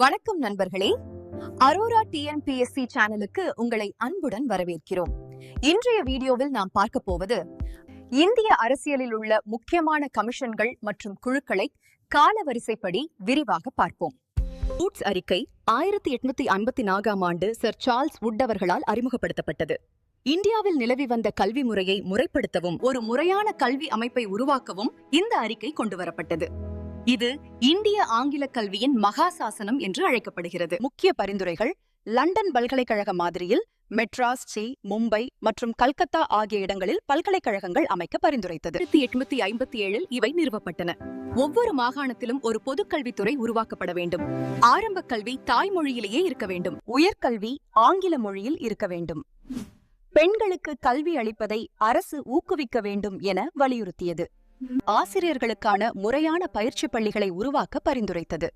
வணக்கம் நண்பர்களே, அரோரா டிஎன்பிஎஸ்சி சேனலுக்கு உங்களை அன்புடன் வரவேற்கிறோம். இன்றைய வீடியோவில் நாம் பார்க்க போவது இந்திய அரசியலில் உள்ள முக்கியமான கமிஷன்கள் மற்றும் குழுக்களை காலவரிசைப்படி விரிவாக பார்ப்போம். வூட்ஸ் அறிக்கை 1854ஆம் ஆண்டு சர் சார்ல்ஸ் வுட் அவர்களால் அறிமுகப்படுத்தப்பட்டது. இந்தியாவில் நிலவி வந்த கல்வி முறையை முறைப்படுத்தவும் ஒரு முறையான கல்வி அமைப்பை உருவாக்கவும் இந்த அறிக்கை கொண்டுவரப்பட்டது. இது இந்திய ஆங்கில கல்வியின் மகாசாசனம் என்று அழைக்கப்படுகிறது. முக்கிய பரிந்துரைகள்: லண்டன் பல்கலைக்கழக மாதிரியில் மெட்ராஸ், மும்பை மற்றும் கல்கத்தா ஆகிய இடங்களில் பல்கலைக்கழகங்கள் அமைக்க பரிந்துரைத்தது. 1857 இவை நிறுவப்பட்டன. ஒவ்வொரு மாகாணத்திலும் ஒரு பொதுக்கல்வித்துறை உருவாக்கப்பட வேண்டும். ஆரம்ப கல்வி தாய்மொழியிலேயே இருக்க வேண்டும். உயர்கல்வி ஆங்கில மொழியில் இருக்க வேண்டும். பெண்களுக்கு கல்வி அளிப்பதை அரசு ஊக்குவிக்க வேண்டும் என வலியுறுத்தியது. ஆசிரியர்களுக்கான முறையான பயிற்சி பள்ளிகளை உருவாக்க பரிந்துரைத்தது.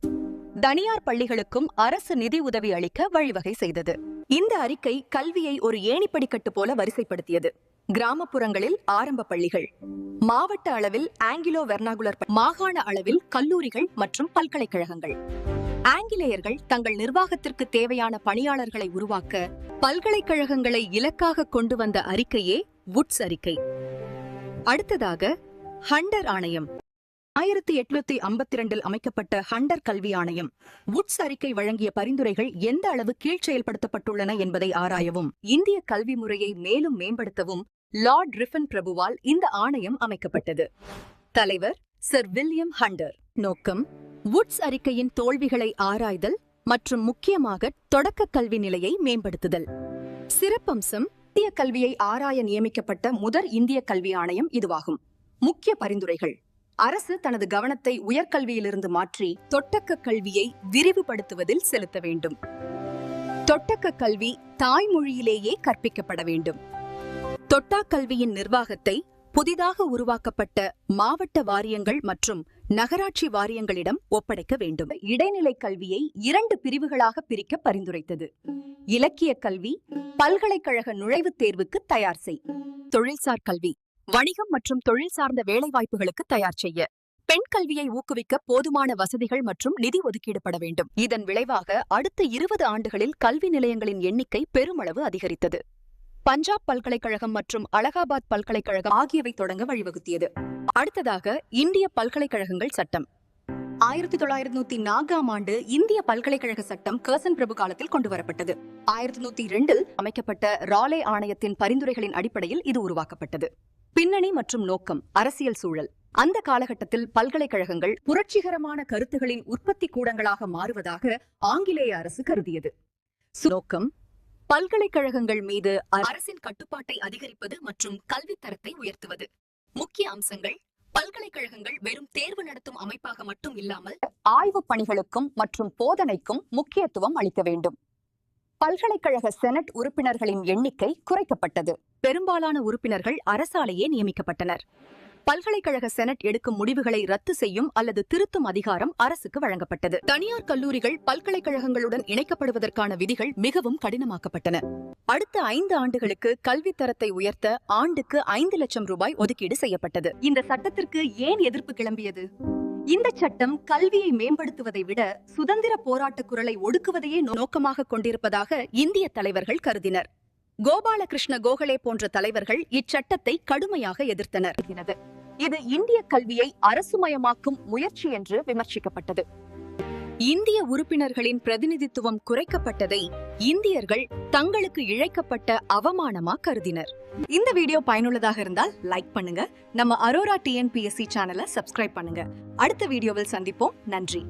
தனியார் பள்ளிகளுக்கும் அரசு நிதி உதவி அளிக்க வழிவகை செய்தது. இந்த அறிக்கை கல்வியை ஒரு ஏணிப்படிக்கட்டு போல வரிசைப்படுத்தியது. கிராமப்புறங்களில் ஆரம்ப பள்ளிகள், மாவட்ட அளவில் ஆங்கிலோ வெர்னாகுலர், மாகாண அளவில் கல்லூரிகள் மற்றும் பல்கலைக்கழகங்கள். ஆங்கிலேயர்கள் தங்கள் நிர்வாகத்திற்கு தேவையான பணியாளர்களை உருவாக்க பல்கலைக்கழகங்களை இலக்காக கொண்டு வந்த அறிக்கையே வுட்ஸ் அறிக்கை. அடுத்ததாக ஹண்டர் ஆணையம். 1852 அமைக்கப்பட்ட ஹண்டர் கல்வி ஆணையம். வுட்ஸ் அறிக்கை வழங்கிய பரிந்துரைகள் எந்த அளவு கீழ் செயல்படுத்தப்பட்டுள்ளன என்பதை ஆராயவும் இந்திய கல்வி முறையை மேலும் மேம்படுத்தவும் லார்ட் ரிஃபன் பிரபுவால் இந்த ஆணையம் அமைக்கப்பட்டது. தலைவர் சர் வில்லியம் ஹண்டர். நோக்கம்: வுட்ஸ் அறிக்கையின் தோல்விகளை ஆராய்தல் மற்றும் முக்கியமாக தொடக்க கல்வி நிலையை மேம்படுத்துதல். சிறப்பம்சம்: இந்திய கல்வியை ஆராய நியமிக்கப்பட்ட முதல் இந்திய கல்வி ஆணையம் இதுவாகும். முக்கிய பரிந்துரைகள்: அரசு தனது கவனத்தை உயர்கல்வியிலிருந்து மாற்றி தொடக்க கல்வியை விரிவுபடுத்துவதில் செலுத்த வேண்டும். தொடக்க கல்வி தாய்மொழியிலேயே கற்பிக்கப்பட வேண்டும். தொட்டாக் கல்வியின் நிர்வாகத்தை புதிதாக உருவாக்கப்பட்ட மாவட்ட வாரியங்கள் மற்றும் நகராட்சி வாரியங்களிடம் ஒப்படைக்க வேண்டும். இடைநிலை கல்வியை 2 பிரிவுகளாக பிரிக்க பரிந்துரைத்தது. இலக்கிய கல்வி, பல்கலைக்கழக நுழைவுத் தேர்வுக்கு தயார் செய். தொழில்சார் கல்வி, வணிகம் மற்றும் தொழில் சார்ந்த வேலைவாய்ப்புகளுக்கு தயார் செய்ய. பெண் கல்வியை ஊக்குவிக்க போதுமான வசதிகள் மற்றும் நிதி ஒதுக்கீடுபட வேண்டும். இதன் விளைவாக அடுத்த 20 ஆண்டுகளில் கல்வி நிலையங்களின் எண்ணிக்கை பெருமளவு அதிகரித்தது. பஞ்சாப் பல்கலைக்கழகம் மற்றும் அலகாபாத் பல்கலைக்கழகம் ஆகியவை தொடங்க வழிவகுத்தியது. அடுத்ததாக இந்திய பல்கலைக்கழகங்கள் சட்டம். 1904ஆம் ஆண்டு இந்திய பல்கலைக்கழக சட்டம் கர்சன் பிரபு காலத்தில் கொண்டுவரப்பட்டது. 1902இல் அமைக்கப்பட்ட ராலே ஆணையத்தின் பரிந்துரைகளின் அடிப்படையில் இது உருவாக்கப்பட்டது. பின்னணி மற்றும் நோக்கம்: அரசியல் சூழல். அந்த காலகட்டத்தில் பல்கலைக்கழகங்கள் புரட்சிகரமான கருத்துகளின் உற்பத்தி கூடங்களாக மாறுவதாக ஆங்கிலேய அரசு கருதியது. நோக்கம்: பல்கலைக்கழகங்கள் மீது அரசின் கட்டுப்பாட்டை அதிகரிப்பது மற்றும் கல்வி தரத்தை உயர்த்துவது. முக்கிய அம்சங்கள்: பல்கலைக்கழகங்கள் வெறும் தேர்வு நடத்தும் அமைப்பாக மட்டும் இல்லாமல் ஆய்வுப் பணிகளுக்கும் மற்றும் போதனைக்கும் முக்கியத்துவம் அளிக்க வேண்டும். பல்கலைக்கழக செனட் உறுப்பினர்களின் எண்ணிக்கை குறைக்கப்பட்டது. பெரும்பாலான உறுப்பினர்கள் அரசாலேயே நியமிக்கப்பட்டனர். பல்கலைக்கழக செனட் எடுக்கும் முடிவுகளை ரத்து செய்யும் அல்லது திருத்தும் அதிகாரம் அரசுக்கு வழங்கப்பட்டது. தனியார் கல்லூரிகள் பல்கலைக்கழகங்களுடன் இணைக்கப்படுவதற்கான விதிகள் மிகவும் கடினமாக்கப்பட்டன. அடுத்த 5 ஆண்டுகளுக்கு கல்வி தரத்தை உயர்த்த ஆண்டுக்கு 5 லட்சம் ரூபாய் ஒதுக்கீடு செய்யப்பட்டது. இந்த சட்டத்திற்கு ஏன் எதிர்ப்பு கிளம்பியது? இந்த சட்டம் கல்வியை மேம்படுத்துவதை விட சுதந்திர போராட்ட குரலை ஒடுக்குவதையே நோக்கமாக கொண்டிருப்பதாக இந்திய தலைவர்கள் கருதினர். கோபாலகிருஷ்ண கோகலே போன்ற தலைவர்கள் இச்சட்டத்தை கடுமையாக எதிர்த்தனர். இது இந்திய கல்வியை அரசுமயமாக்கும் முயற்சி என்று விமர்சிக்கப்பட்டது. இந்திய உறுப்பினர்களின் பிரதிநிதித்துவம் குறைக்கப்பட்டதை இந்தியர்கள் தங்களுக்கு இழைக்கப்பட்ட அவமானமா கருதினர். இந்த வீடியோ பயனுள்ளதாக இருந்தால் லைக் பண்ணுங்க. நம்ம அரோரா டிஎன்பிஎஸ்சி சேனலை சப்ஸ்கிரைப் பண்ணுங்க. அடுத்த வீடியோவில் சந்திப்போம். நன்றி.